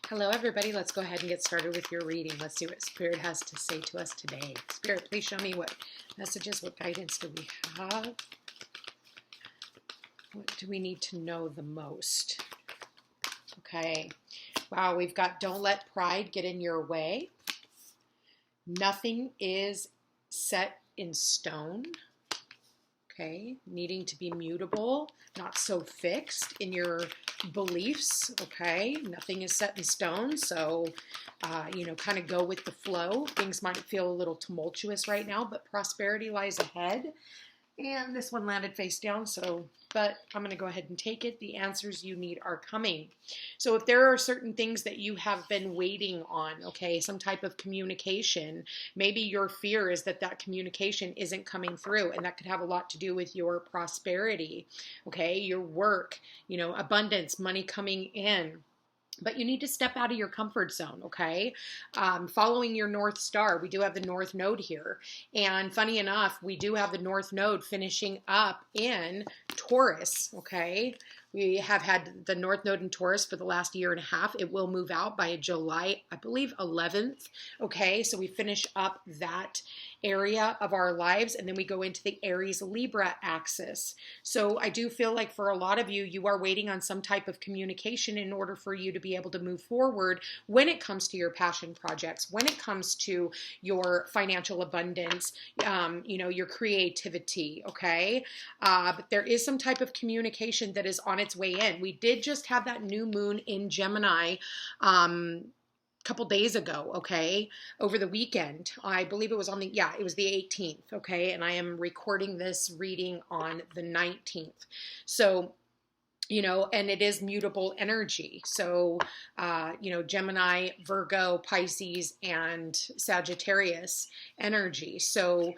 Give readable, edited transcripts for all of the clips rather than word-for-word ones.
Hello, everybody. Let's go ahead and get started with your reading. Let's see what Spirit has to say to us today. Spirit, please show me what messages, what guidance do we have? What do we need to know the most? Okay. Wow, we've got don't let pride get in your way. Nothing is set in stone. Okay, needing to be mutable, not so fixed in your beliefs. Okay, nothing is set in stone, so kind of go with the flow. Things might feel a little tumultuous right now, but prosperity lies ahead. And this one landed face down, but I'm going to go ahead and take it. The answers you need are coming. So if there are certain things that you have been waiting on, okay, some type of communication, maybe your fear is that that communication isn't coming through, and that could have a lot to do with your prosperity, okay, your work, abundance, money coming in. But you need to step out of your comfort zone, okay? Following your North Star, we do have the North Node here. And funny enough, we do have the North Node finishing up in Taurus, okay? We have had the North Node in Taurus for the last year and a half. It will move out by July, I believe, 11th, okay? So we finish up that area of our lives, and then we go into the Aries Libra axis. So I do feel like for a lot of you, you are waiting on some type of communication in order for you to be able to move forward when it comes to your passion projects, when it comes to your financial abundance, your creativity, okay? But there is some type of communication that is on its way in. We did just have that new moon in Gemini, couple days ago, okay, over the weekend. I believe it was it was the 18th, okay, and I am recording this reading on the 19th. So, and it is mutable energy. So, Gemini, Virgo, Pisces, and Sagittarius energy. So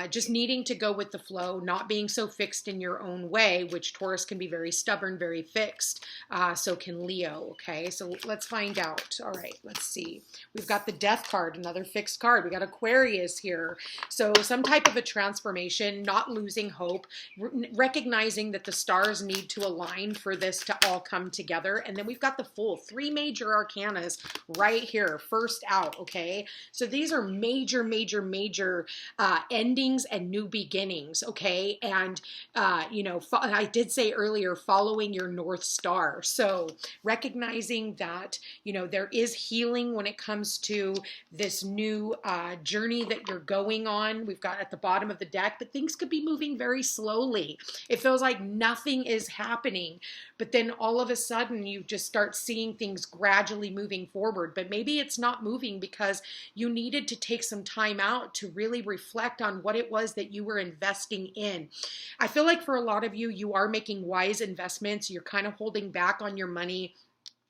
just needing to go with the flow, not being so fixed in your own way, which Taurus can be very stubborn, very fixed. So can Leo, okay? So let's find out. All right, let's see. We've got the Death card, another fixed card. We got Aquarius here. So some type of a transformation, not losing hope, recognizing that the stars need to align for this to all come together. And then we've got the Fool, 3 major arcanas right here, first out, okay? So these are major endings and new beginnings, okay? And, I did say earlier, following your North Star. So recognizing that, there is healing when it comes to this new journey that you're going on. We've got at the bottom of the deck, but things could be moving very slowly. It feels like nothing is happening. But then all of a sudden you just start seeing things gradually moving forward. But maybe it's not moving because you needed to take some time out to really reflect on what it was that you were investing in. I feel like for a lot of you, you are making wise investments. You're kind of holding back on your money.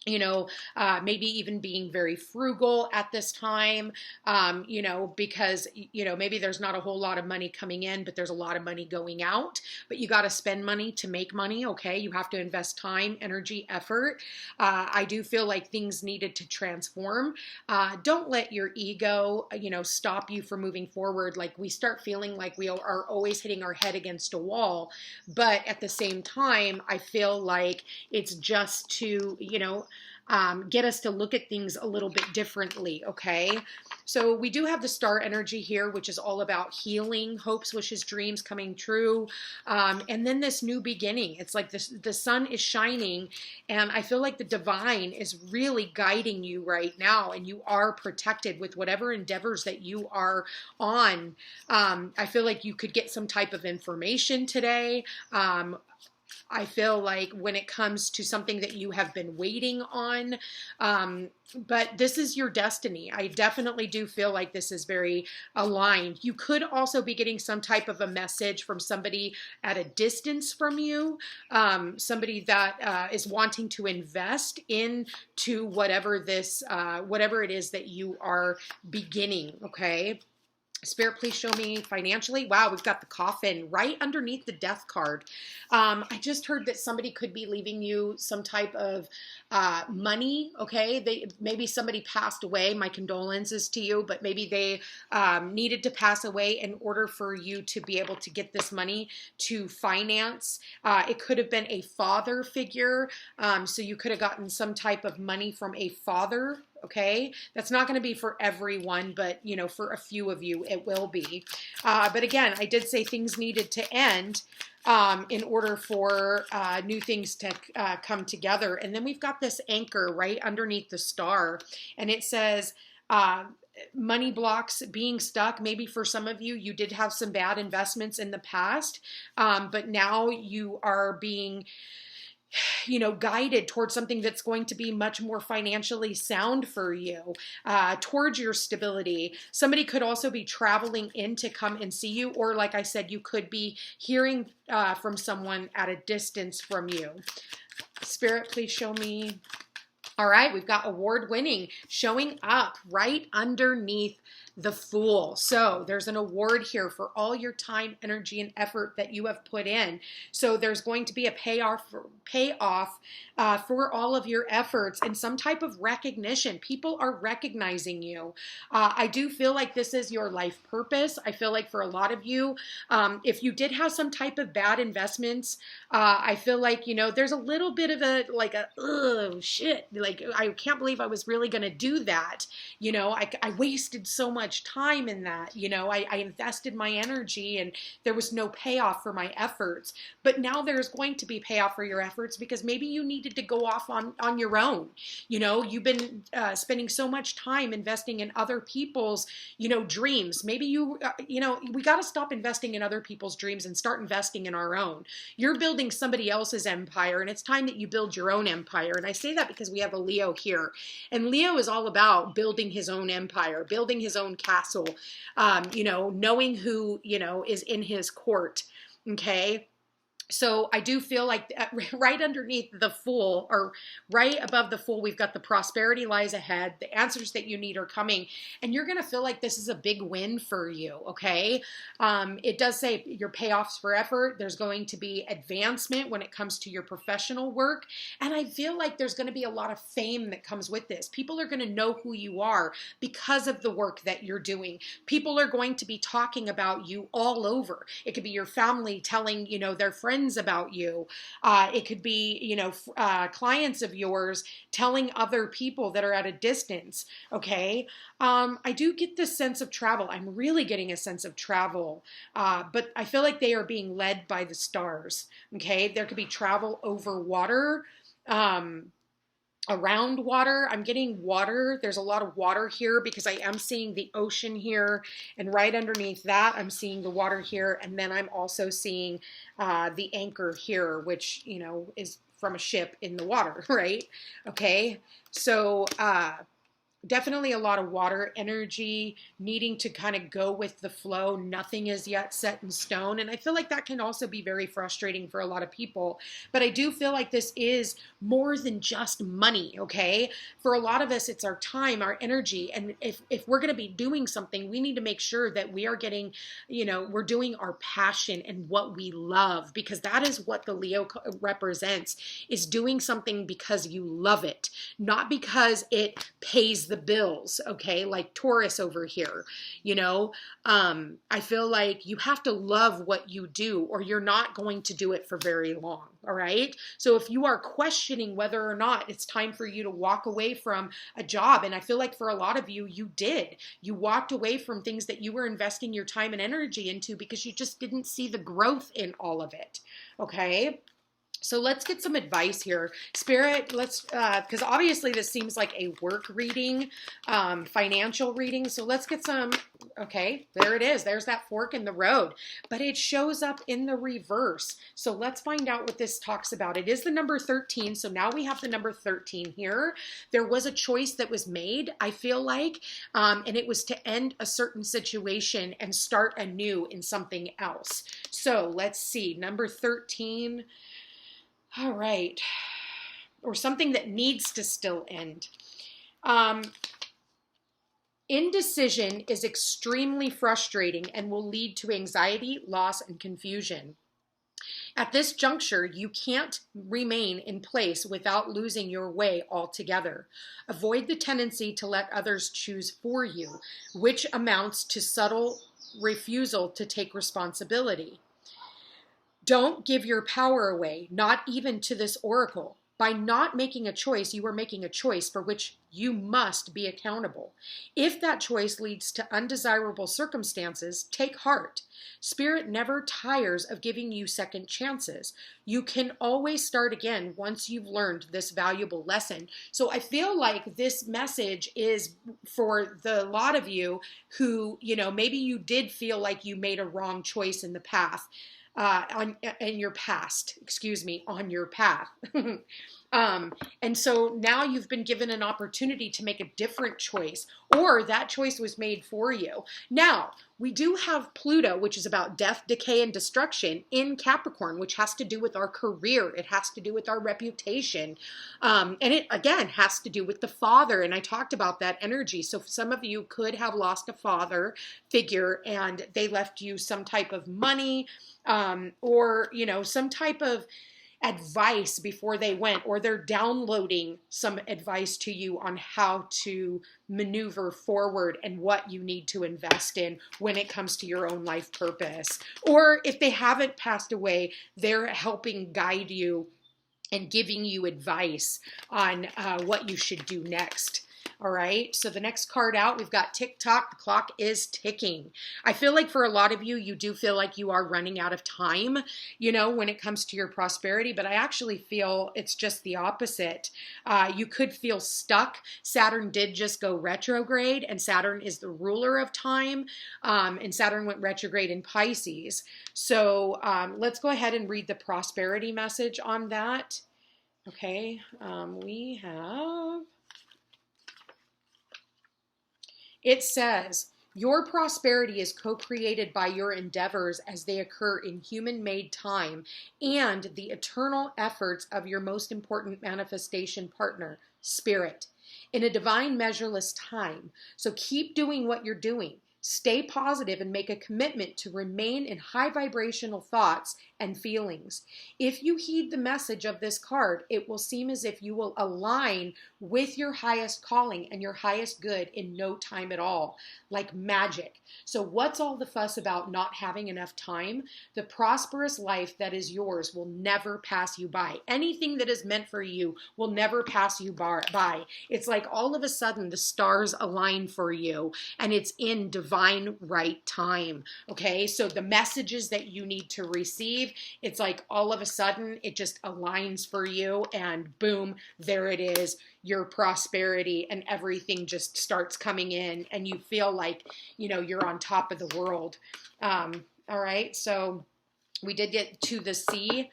Maybe even being very frugal at this time, because, maybe there's not a whole lot of money coming in, but there's a lot of money going out, but you got to spend money to make money. Okay. You have to invest time, energy, effort. I do feel like things needed to transform. Don't let your ego, stop you from moving forward. Like we start feeling like we are always hitting our head against a wall. But at the same time, I feel like it's just to, get us to look at things a little bit differently, okay? So we do have the star energy here, which is all about healing, hopes, wishes, dreams coming true. And then this new beginning. It's like the sun is shining, and I feel like the divine is really guiding you right now, and you are protected with whatever endeavors that you are on. I feel like you could get some type of information today. I feel like when it comes to something that you have been waiting on, but this is your destiny. I definitely do feel like this is very aligned. You could also be getting some type of a message from somebody at a distance from you, somebody that is wanting to invest into whatever it is that you are beginning, okay? Spirit, please show me financially. Wow, we've got the coffin right underneath the death card. I just heard that somebody could be leaving you some type of money. Okay, maybe somebody passed away. My condolences to you, but maybe they needed to pass away in order for you to be able to get this money to finance. It could have been a father figure, so you could have gotten some type of money from a father. Okay, that's not going to be for everyone, but you know, for a few of you, it will be. But again, I did say things needed to end in order for new things to come together. And then we've got this anchor right underneath the star, and it says, money blocks being stuck. Maybe for some of you, you did have some bad investments in the past, but now you are being, you know, guided towards something that's going to be much more financially sound for you, towards your stability. Somebody could also be traveling in to come and see you, or like I said, you could be hearing from someone at a distance from you. Spirit, please show me. All right, we've got award winning showing up right underneath the Fool. So there's an award here for all your time, energy, and effort that you have put in. So there's going to be a payoff for all of your efforts and some type of recognition. People are recognizing you. I do feel like this is your life purpose. I feel like for a lot of you, if you did have some type of bad investments, I feel like, you know, there's a little bit of a, like a, oh shit, like, I can't believe I was really going to do that. You know, I wasted so much time in that. You know, I invested my energy and there was no payoff for my efforts. But now there's going to be payoff for your efforts because maybe you needed to go off on your own. You know, you've been spending so much time investing in other people's, you know, dreams. Maybe you know, we got to stop investing in other people's dreams and start investing in our own. You're building somebody else's empire, and it's time that you build your own empire. And I say that because we have a Leo here, and Leo is all about building his own empire, building his own castle, you know, knowing who, you know, is in his court. Okay. So I do feel like right underneath the Fool, or right above the Fool, we've got the prosperity lies ahead. The answers that you need are coming, and you're going to feel like this is a big win for you. Okay. It does say your payoffs for effort. There's going to be advancement when it comes to your professional work. And I feel like there's going to be a lot of fame that comes with this. People are going to know who you are because of the work that you're doing. People are going to be talking about you all over. It could be your family telling, you know, their friends about you. It could be, you know, clients of yours telling other people that are at a distance. Okay. I do get this sense of travel. I'm really getting a sense of travel, but I feel like they are being led by the stars. Okay. There could be travel over water, around water. I'm getting water. There's a lot of water here because I am seeing the ocean here, and right underneath that I'm seeing the water here, and then I'm also seeing the anchor here, which, you know, is from a ship in the water, right? Okay, so definitely a lot of water energy, needing to kind of go with the flow. Nothing is yet set in stone. And I feel like that can also be very frustrating for a lot of people. But I do feel like this is more than just money, okay? For a lot of us, it's our time, our energy. And if we're going to be doing something, we need to make sure that we are getting, you know, we're doing our passion and what we love, because that is what the Leo represents, is doing something because you love it, not because it pays the bills. Okay. Like Taurus over here, you know, I feel like you have to love what you do or you're not going to do it for very long. All right. So if you are questioning whether or not it's time for you to walk away from a job, and I feel like for a lot of you, you walked away from things that you were investing your time and energy into because you just didn't see the growth in all of it. Okay. So let's get some advice here. Spirit, let's, because obviously this seems like a work reading, financial reading. So let's get some, okay, there it is. There's that fork in the road, but it shows up in the reverse. So let's find out what this talks about. It is the number 13. So now we have the number 13 here. There was a choice that was made, I feel like, and it was to end a certain situation and start anew in something else. So let's see, number 13. All right. Or something that needs to still end. Indecision is extremely frustrating and will lead to anxiety, loss, and confusion. At this juncture, you can't remain in place without losing your way altogether. Avoid the tendency to let others choose for you, which amounts to subtle refusal to take responsibility. Don't give your power away, not even to this oracle. By not making a choice, you are making a choice for which you must be accountable. If that choice leads to undesirable circumstances, take heart. Spirit never tires of giving you second chances. You can always start again once you've learned this valuable lesson. So I feel like this message is for the lot of you who, maybe you did feel like you made a wrong choice in the path. On your path. And so now you've been given an opportunity to make a different choice, or that choice was made for you. Now, we do have Pluto, which is about death, decay, and destruction in Capricorn, which has to do with our career. It has to do with our reputation. And it, again, has to do with the father. And I talked about that energy. So some of you could have lost a father figure and they left you some type of money, or, some type of advice before they went, or they're downloading some advice to you on how to maneuver forward and what you need to invest in when it comes to your own life purpose. Or if they haven't passed away, they're helping guide you and giving you advice on what you should do next. All right, so the next card out, we've got tick-tock. The clock is ticking. I feel like for a lot of you, you do feel like you are running out of time, when it comes to your prosperity, but I actually feel it's just the opposite. You could feel stuck. Saturn did just go retrograde, and Saturn is the ruler of time, and Saturn went retrograde in Pisces. So let's go ahead and read the prosperity message on that. Okay, we have... It says, your prosperity is co-created by your endeavors as they occur in human-made time and the eternal efforts of your most important manifestation partner, Spirit, in a divine measureless time. So keep doing what you're doing. Stay positive and make a commitment to remain in high vibrational thoughts and feelings. If you heed the message of this card, it will seem as if you will align with your highest calling and your highest good in no time at all, like magic. So what's all the fuss about not having enough time? The prosperous life that is yours will never pass you by. Anything that is meant for you will never pass you by. It's like all of a sudden the stars align for you and it's in divine right time. Okay, so the messages that you need to receive, it's like all of a sudden it just aligns for you and boom, there it is, your prosperity, and everything just starts coming in and you feel like, you're on top of the world. All right, so we did get to the sea.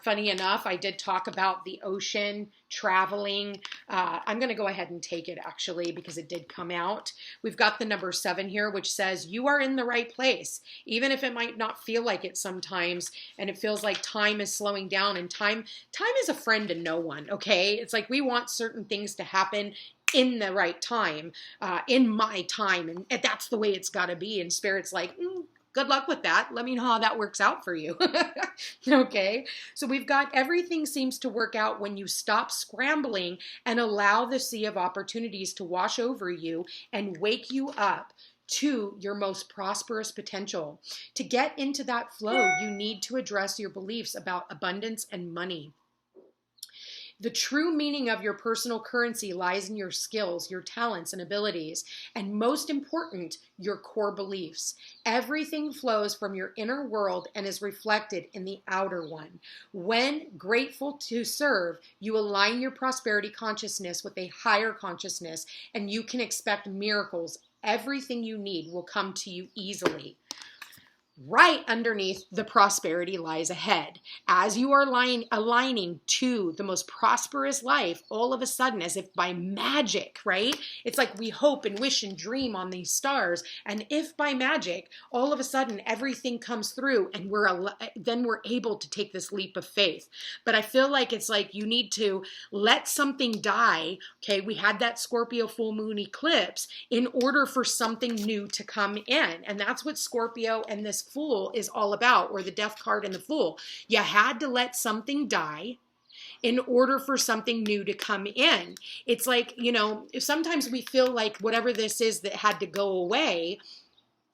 Funny enough, I did talk about the ocean, traveling. I'm going to go ahead and take it actually because it did come out. We've got the number 7 here, which says you are in the right place, even if it might not feel like it sometimes. And it feels like time is slowing down, and time is a friend to no one. Okay. It's like we want certain things to happen in the right time, in my time. And that's the way it's got to be. And Spirit's like, good luck with that. Let me know how that works out for you. Okay. So we've got everything seems to work out when you stop scrambling and allow the sea of opportunities to wash over you and wake you up to your most prosperous potential. To get into that flow, you need to address your beliefs about abundance and money. The true meaning of your personal currency lies in your skills, your talents and abilities, and most important, your core beliefs. Everything flows from your inner world and is reflected in the outer one. When grateful to serve, you align your prosperity consciousness with a higher consciousness, and you can expect miracles. Everything you need will come to you easily. right underneath the prosperity lies ahead. As you are aligning to the most prosperous life, all of a sudden, as if by magic, right? It's like we hope and wish and dream on these stars. And if by magic, all of a sudden everything comes through and then we're able to take this leap of faith. But I feel like it's like you need to let something die. Okay, we had that Scorpio full moon eclipse in order for something new to come in. And that's what Scorpio and this Fool is all about, or the Death card and the Fool. You had to let something die in order for something new to come in. It's like, you know, sometimes we feel like whatever this is that had to go away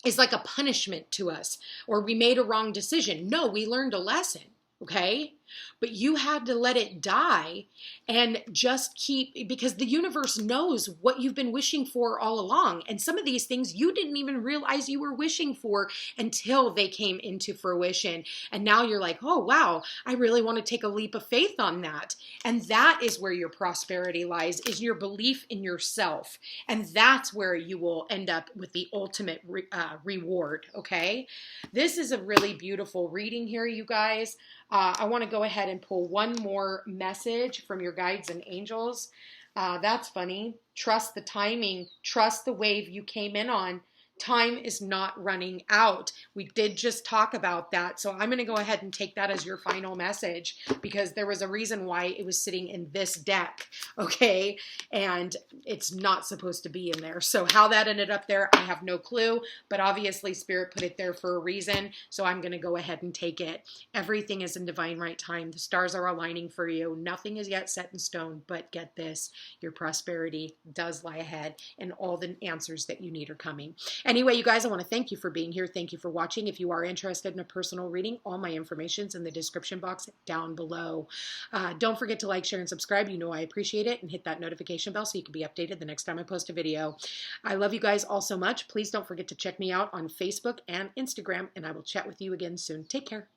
is like a punishment to us, or we made a wrong decision. No, we learned a lesson, okay? But you had to let it die and just keep, because the universe knows what you've been wishing for all along. And some of these things you didn't even realize you were wishing for until they came into fruition. And now you're like, oh, wow, I really want to take a leap of faith on that. And that is where your prosperity lies, is your belief in yourself. And that's where you will end up with the ultimate reward, okay? This is a really beautiful reading here, you guys. I want to go ahead and pull one more message from your guides and angels. That's funny. Trust the timing. Trust the wave you came in on. Time is not running out. We did just talk about that. So I'm going to go ahead and take that as your final message, because there was a reason why it was sitting in this deck, okay? And it's not supposed to be in there. So how that ended up there, I have no clue, but obviously Spirit put it there for a reason. So I'm going to go ahead and take it. Everything is in divine right time. The stars are aligning for you. Nothing is yet set in stone, but get this, your prosperity does lie ahead, and all the answers that you need are coming. Anyway, you guys, I want to thank you for being here. Thank you for watching. If you are interested in a personal reading, all my information's in the description box down below. Don't forget to like, share, and subscribe. You know I appreciate it. And hit that notification bell so you can be updated the next time I post a video. I love you guys all so much. Please don't forget to check me out on Facebook and Instagram, and I will chat with you again soon. Take care.